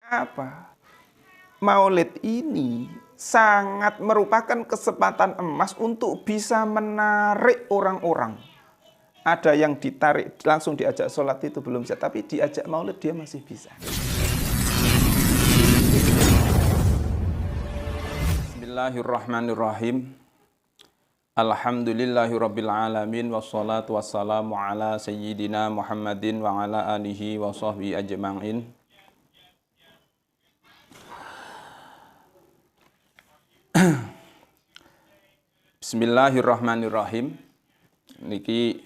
Apa? Maulid ini sangat merupakan kesempatan emas untuk bisa menarik orang-orang. Ada yang ditarik langsung diajak sholat itu belum bisa, tapi diajak maulid dia masih bisa. Bismillahirrahmanirrahim. Alhamdulillahirabbil alamin wassalatu wassalamu ala sayyidina Muhammadin wa ala alihi wa sahbihi ajma'in. Bismillahirrahmanirrahim. Niki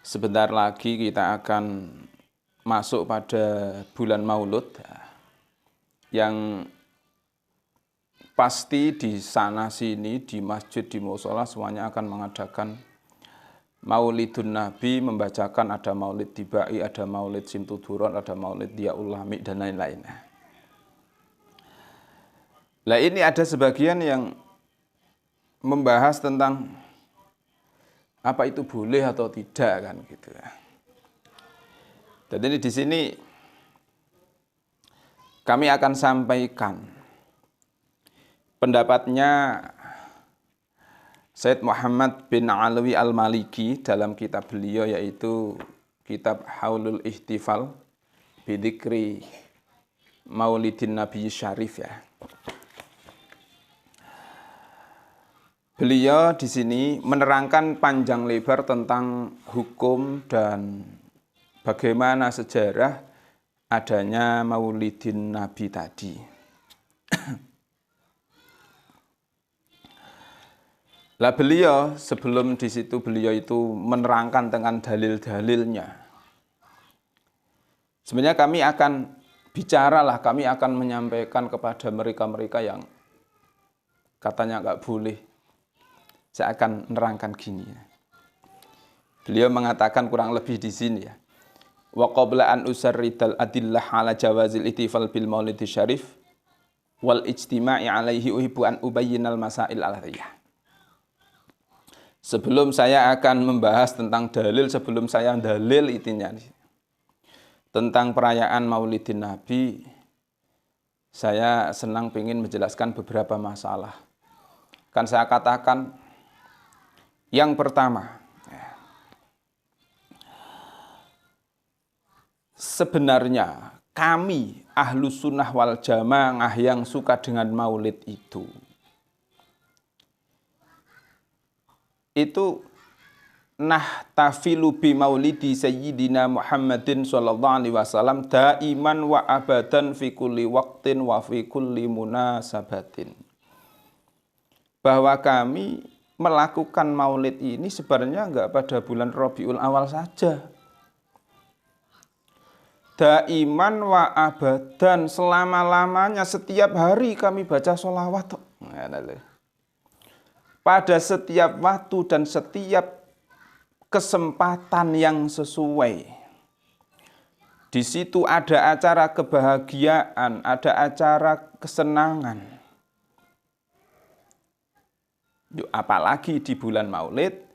sebentar lagi kita akan masuk pada bulan Maulud yang pasti di sana sini, di masjid, di mushola semuanya akan mengadakan Maulidun Nabi, membacakan ada Maulid Tibai, ada Maulid Simtuduron, ada Maulid Diyaul Lami dan lain-lain. Nah ini ada sebagian yang membahas tentang apa itu boleh atau tidak kan gitu ya. Jadi di sini kami akan sampaikan pendapatnya Sayyid Muhammad bin Alawi Al-Maliki dalam kitab beliau yaitu kitab Haulul Ihtifal Bidzikri Maulidin Nabi Syarif ya. Beliau di sini menerangkan panjang lebar tentang hukum dan bagaimana sejarah adanya Maulidin Nabi tadi. Lah beliau sebelum di situ beliau itu menerangkan dengan dalil-dalilnya. Sebenarnya kami akan bicaralah, kami akan menyampaikan kepada mereka-mereka yang katanya nggak boleh. Saya akan menerangkan gini ya. Beliau mengatakan kurang lebih di sini ya. Wa qabla an usarridal adillah ala jawazil ihtifal bil maulid syarif wal ijtima'i alaihi uhibbu an ubayyinal masail al-athiyah. Sebelum saya akan membahas tentang dalil, sebelum saya dalil intinya tentang perayaan Maulidin Nabi, saya senang ingin menjelaskan beberapa masalah. Kan saya katakan yang pertama, sebenarnya kami Ahlus Sunnah wal Jamaah yang suka dengan maulid itu nahtafilu bi maulidi sayyidina Muhammadin sallallahu alaihi wasallam daiman wa abadan fi kulli waqtin wa fi kulli munasabatin. Bahwa kami melakukan maulid ini sebenarnya enggak pada bulan Rabiul Awal saja. Daiman wa abadan, selama-lamanya setiap hari kami baca sholawat. Pada setiap waktu dan setiap kesempatan yang sesuai. Di situ ada acara kebahagiaan, ada acara kesenangan. Apalagi di bulan Maulid,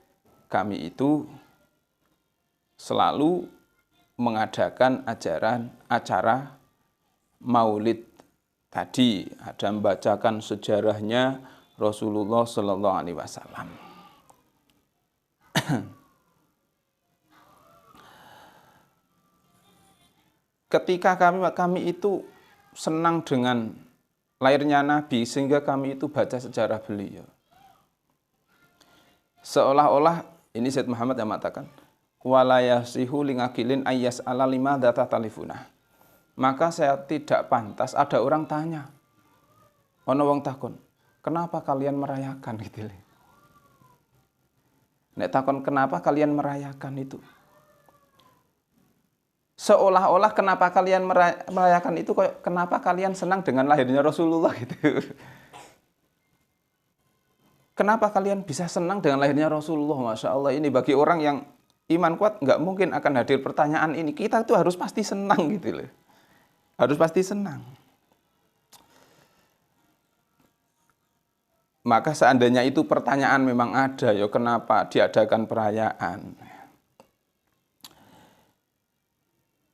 kami itu selalu mengadakan acara Maulid tadi. Ada membacakan sejarahnya Rasulullah Sallallahu Alaihi Wasallam. Ketika kami itu senang dengan lahirnya Nabi, sehingga kami itu baca sejarah beliau. Seolah-olah ini Sayyid Muhammad yang mengatakan wala yasihu lingakilin ayyas ala lima data talifuna. Maka saya tidak pantas ada orang tanya. Ono wong takon, kenapa kalian merayakan gitu. Nek takon kenapa kalian merayakan itu? Seolah-olah kenapa kalian merayakan itu, kenapa kalian senang dengan lahirnya Rasulullah gitu. Kenapa kalian bisa senang dengan lahirnya Rasulullah? Masya Allah, ini bagi orang yang iman kuat nggak mungkin akan hadir pertanyaan ini. Kita tuh harus pasti senang gitu loh. Harus pasti senang. Maka seandainya itu pertanyaan memang ada, ya kenapa diadakan perayaan?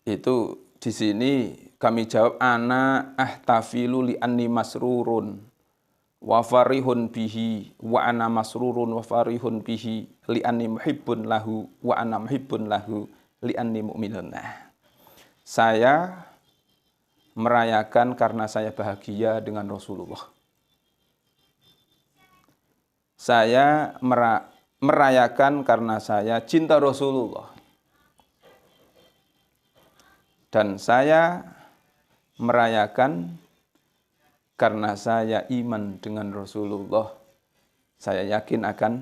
Itu di sini Kami jawab, ana ahtafilu li anni masrurun wa farihun bihi wa ana masrurun wa farihun bihi li anni muhibbun lahu wa ana muhibbun lahu li anni mu'minun. Saya merayakan karena saya bahagia dengan Rasulullah. Saya merayakan karena saya cinta Rasulullah. Dan saya merayakan karena saya iman dengan Rasulullah. Saya yakin akan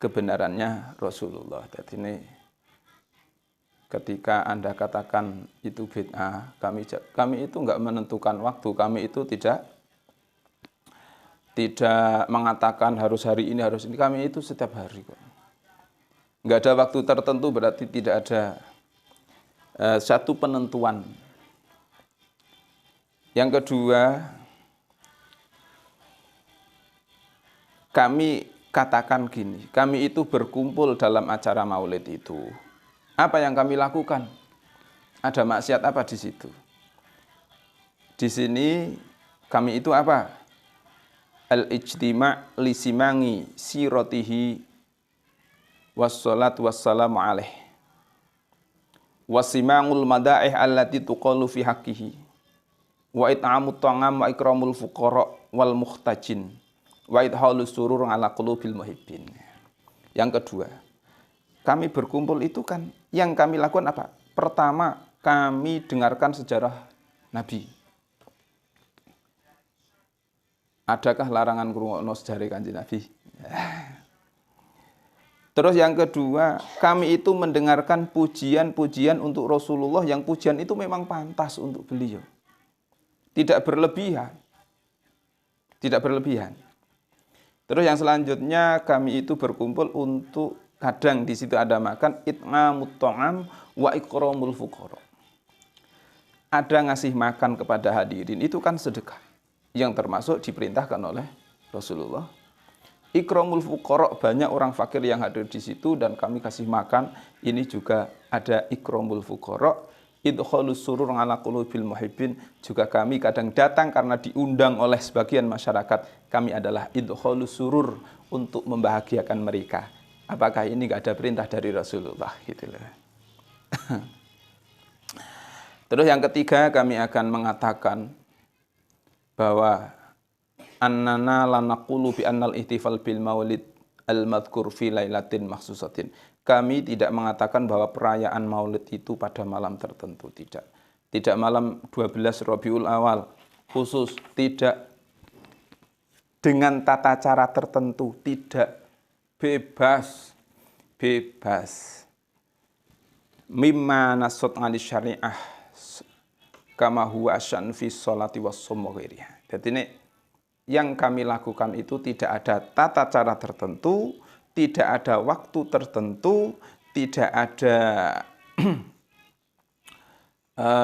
kebenarannya Rasulullah. Jadi ini ketika Anda katakan itu bid'ah, kami itu enggak menentukan waktu, kami itu tidak mengatakan harus hari ini, harus ini. Kami itu setiap hari kok. Enggak ada waktu tertentu, berarti tidak ada satu penentuan. Yang kedua, kami katakan gini, kami itu berkumpul dalam acara maulid itu. Apa yang kami lakukan? Ada maksiat apa di situ? Di sini kami itu apa? Al-ijtima' li simangi siratihi wassalat wassalamu alaih. Wasimangul madaih allati tuqalu fi haqqihi. Wa it'amut ta'am wa ikramul fuqara wal muhtajin. Wa idhalus surur ala qulubil muhibbin. Yang kedua, kami berkumpul itu kan, yang kami lakukan apa? Pertama, kami dengarkan sejarah Nabi. Adakah larangan ngrungokno sejarah Kanjeng Nabi? Terus yang kedua, kami itu mendengarkan pujian-pujian untuk Rasulullah, yang pujian itu memang pantas untuk beliau. Tidak berlebihan. Tidak berlebihan. Terus yang selanjutnya, kami itu berkumpul untuk, kadang di situ ada makan, it'amut ta'am wa ikramul fuqara. Ada ngasih makan kepada hadirin, itu kan sedekah. Yang termasuk diperintahkan oleh Rasulullah. Ikramul fuqara, banyak orang fakir yang hadir di situ dan kami kasih makan. Ini juga ada ikramul fuqara. Idkhalus surur ala qulubil muhibbin, juga kami kadang datang karena diundang oleh sebagian masyarakat. Kami adalah idkhalus surur, untuk membahagiakan mereka. Apakah ini enggak ada perintah dari Rasulullah gitu loh. Terus yang ketiga, kami akan mengatakan bahwa annana lanaqulu bi annal ihtifal bil maulid al-madhkur fi lailatin makhsusatin. Kami tidak mengatakan bahwa perayaan maulid itu pada malam tertentu, tidak. Tidak malam 12 Rabiul Awal khusus, tidak dengan tata cara tertentu, tidak. Bebas. Bebas. Mimma nasut 'ali syariah kama huwa asyan fi sholati was shaum wa ghairiha. Jadi ini yang kami lakukan itu tidak ada tata cara tertentu, tidak ada waktu tertentu, tidak ada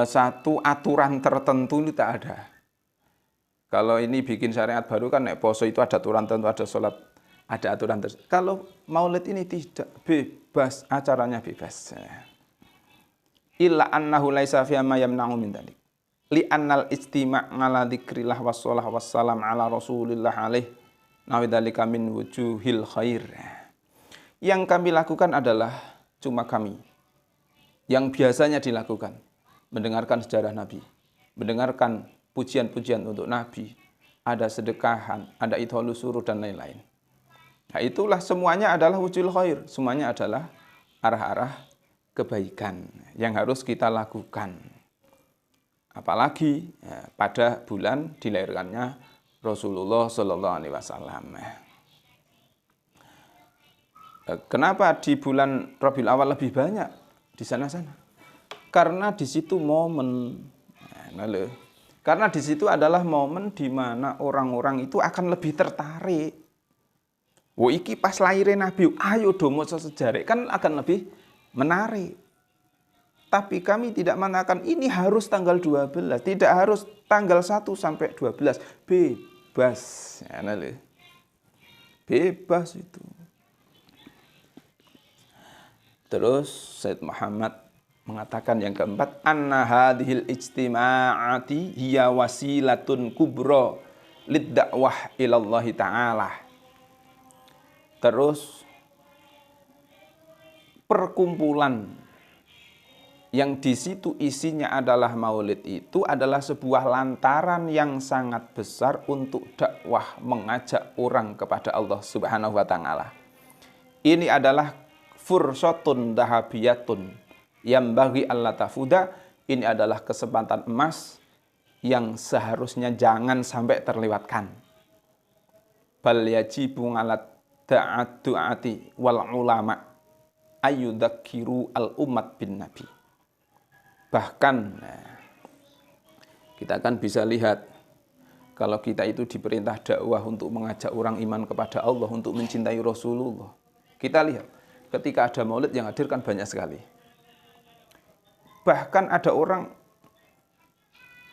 satu aturan tertentu, ini tak ada. Kalau ini bikin syariat baru kan, poso itu ada aturan tertentu, ada sholat, ada aturan tertentu. Kalau maulid ini tidak, bebas, acaranya bebas. Illa annahu laisa fiha ma yamna'u min dzalik. Li annal istima' ala dzikrillah wassalah wassalam ala Rasulillah alaih nawidhalika min wujuhil khair. Yang kami lakukan adalah cuma kami yang biasanya dilakukan, mendengarkan sejarah Nabi, mendengarkan pujian-pujian untuk Nabi, ada sedekahan, ada idhalus surur dan lain-lain. Nah, itulah semuanya adalah wujuhil khair, semuanya adalah arah-arah kebaikan yang harus kita lakukan. Apalagi pada bulan dilahirkannya Rasulullah Shallallahu Alaihi Wasallam. Kenapa di bulan Rabiul Awal lebih banyak di sana-sana? Karena di situ momen, karena di situ adalah momen di mana orang-orang itu akan lebih tertarik. Wo iki pas lahirin Nabi, ayo domo sejarah, kan akan lebih menarik. Tapi kami tidak mengatakan ini harus tanggal 12, tidak harus tanggal 1 sampai 12, bebas. Bebas itu. Terus Said Muhammad mengatakan yang keempat, anna hadhil ijtima'ati hiya wasilatun kubra lid-da'wah ilallahi ta'ala. Terus perkumpulan yang di situ isinya adalah maulid itu adalah sebuah lantaran yang sangat besar untuk dakwah mengajak orang kepada Allah Subhanahu wa taala. Ini adalah fursatun dahabiyatun yang bagi Allah tafuda. Ini adalah kesempatan emas yang seharusnya jangan sampai terlewatkan. Bal yajibu alat du'ati wal ulama ayyudzakiru al umat bin nabi. Bahkan kita kan bisa lihat kalau kita itu diperintah dakwah untuk mengajak orang iman kepada Allah, untuk mencintai Rasulullah. Kita lihat ketika ada maulid yang hadir kan banyak sekali. Bahkan ada orang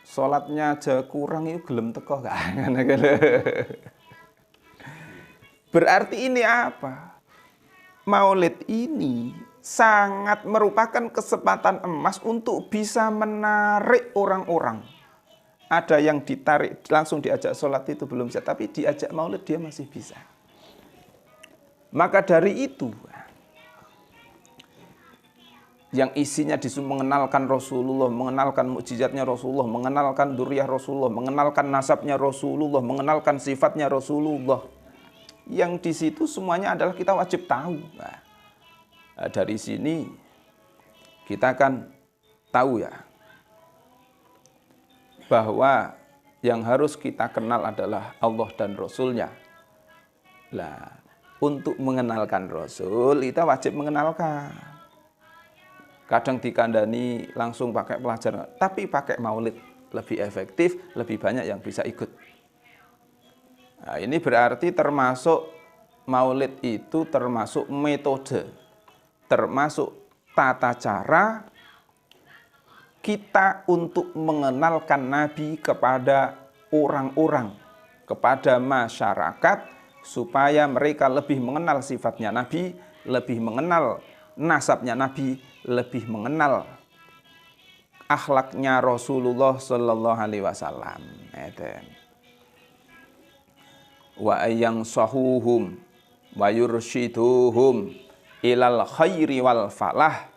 sholatnya aja kurang itu gelem teko kan. Berarti ini apa? Maulid ini sangat merupakan kesempatan emas untuk bisa menarik orang-orang. Ada yang ditarik langsung diajak sholat itu belum bisa, tapi diajak maulid dia masih bisa. Maka dari itu, yang isinya disuruh mengenalkan Rasulullah, mengenalkan mukjizatnya Rasulullah, mengenalkan dzurriyyah Rasulullah, mengenalkan nasabnya Rasulullah, mengenalkan sifatnya Rasulullah. Yang di situ semuanya adalah kita wajib tahu. Dari sini kita akan tahu ya bahwa yang harus kita kenal adalah Allah dan Rasulnya. Lah, untuk mengenalkan Rasul kita wajib mengenalkan. Kadang dikandani langsung pakai pelajaran, tapi pakai maulid lebih efektif, lebih banyak yang bisa ikut. Nah, ini berarti termasuk maulid itu termasuk metode, termasuk tata cara kita untuk mengenalkan Nabi kepada orang-orang, kepada masyarakat, supaya mereka lebih mengenal sifatnya Nabi, lebih mengenal nasabnya Nabi, lebih mengenal akhlaknya Rasulullah Sallallahu Alaihi Wasallam. Wa ayyang sahuhum wa yurshiduhum ilal khairi wal falah.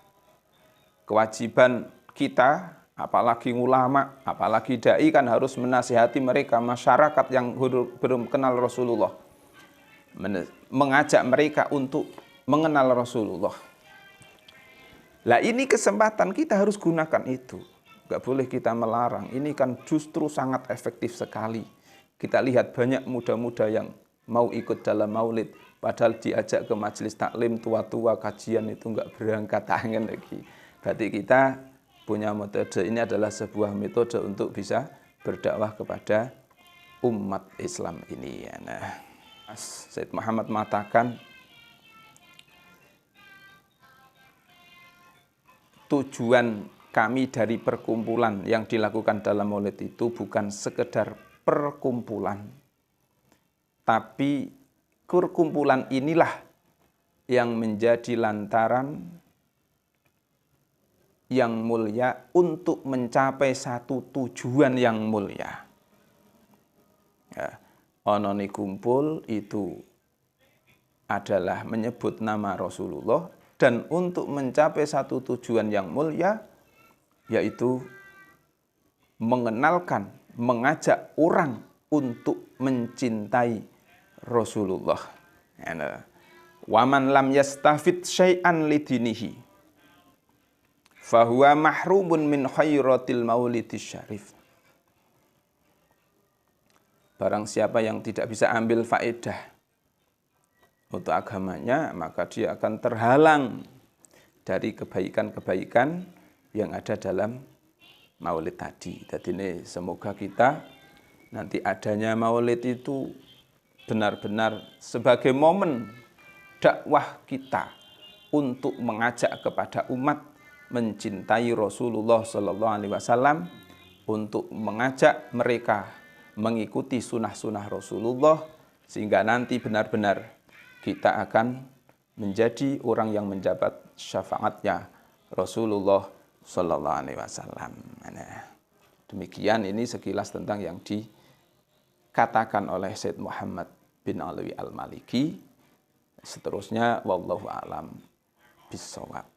Kewajiban kita, apalagi ulama, apalagi dai kan harus menasihati mereka, masyarakat yang belum kenal Rasulullah, mengajak mereka untuk mengenal Rasulullah. Lah ini kesempatan kita harus gunakan itu. Gak boleh kita melarang. Ini kan justru sangat efektif sekali. Kita lihat banyak muda-muda yang mau ikut dalam maulid, padahal diajak ke majelis taklim tua-tua kajian itu nggak berangkat tangan lagi. Berarti kita punya metode. Ini adalah sebuah metode untuk bisa berdakwah kepada umat Islam ini. Nah, Sayyid Muhammad mengatakan tujuan kami dari perkumpulan yang dilakukan dalam maulid itu bukan sekedar perkumpulan, tapi perkumpulan inilah yang menjadi lantaran yang mulia untuk mencapai satu tujuan yang mulia. Ya, ononi kumpul itu adalah menyebut nama Rasulullah, dan untuk mencapai satu tujuan yang mulia, yaitu mengenalkan, mengajak orang untuk mencintai Rasulullah. Waman lam yastafid syai'an lidinihi fahuwa mahrumun min khairatil maulidis syarif. Barang siapa yang tidak bisa ambil faedah untuk agamanya, maka dia akan terhalang dari kebaikan-kebaikan yang ada dalam maulid tadi. Jadi ini semoga kita nanti adanya maulid itu benar-benar sebagai momen dakwah kita untuk mengajak kepada umat mencintai Rasulullah Sallallahu Alaihi Wasallam, untuk mengajak mereka mengikuti sunnah-sunnah Rasulullah, sehingga nanti benar-benar kita akan menjadi orang yang menjabat syafaatnya Rasulullah sallallahu alaihi wasallam. Nah, demikian ini sekilas tentang yang dikatakan oleh Said Muhammad bin Alwi Al-Maliki. Seterusnya wallahu a'lam bishawab.